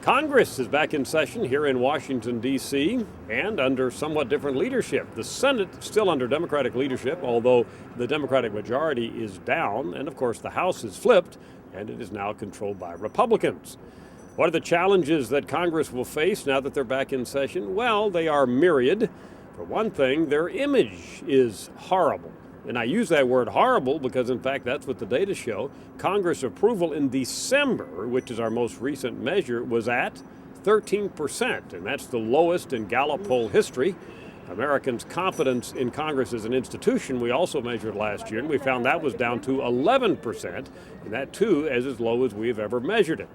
Congress is back in session here in Washington, D.C., and under somewhat different leadership. The Senate still under Democratic leadership, although the Democratic majority is down, and of course the House is flipped, and it is now controlled by Republicans. What are the challenges that Congress will face now that they're back in session? Well, they are myriad. For one thing, their image is horrible. And I use that word horrible because, in fact, that's what the data show. Congress approval in December, which is our most recent measure, was at 13%, and that's the lowest in Gallup poll history. Americans' confidence in Congress as an institution, we also measured last year, and we found that was down to 11%, and that, too, is as low as we have ever measured it.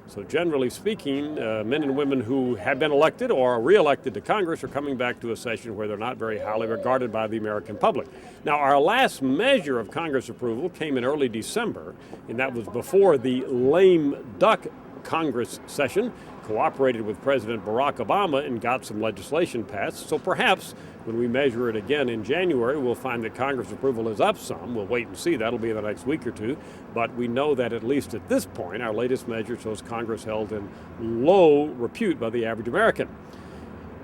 So generally speaking, men and women who have been elected or are re-elected to Congress are coming back to a session where they're not very highly regarded by the American public. Now, our last measure of Congress approval came in early December, and that was before the lame duck Congress session cooperated with President Barack Obama and got some legislation passed. So perhaps when we measure it again in January, we'll find that Congress approval is up some. We'll wait and see. That'll be in the next week or two. But we know that at least at this point, our latest measure shows Congress held in low repute by the average American.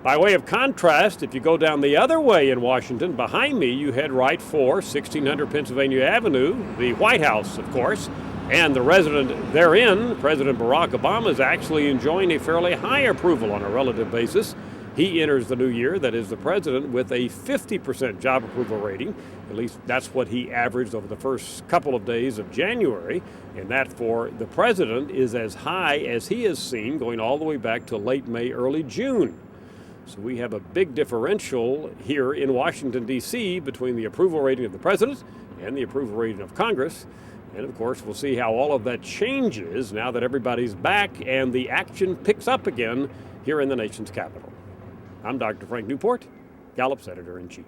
By way of contrast, if you go down the other way in Washington, behind me, you head right for 1600 Pennsylvania Avenue, the White House, of course. And the resident therein, President Barack Obama, is actually enjoying a fairly high approval on a relative basis. He enters the new year, that is the president, with a 50% job approval rating. At least that's what he averaged over the first couple of days of January. And that for the president is as high as he has seen going all the way back to late May, early June. So we have a big differential here in Washington, D.C. between the approval rating of the president and the approval rating of Congress. And of course, we'll see how all of that changes now that everybody's back and the action picks up again here in the nation's capital. I'm Dr. Frank Newport, Gallup's Editor-in-Chief.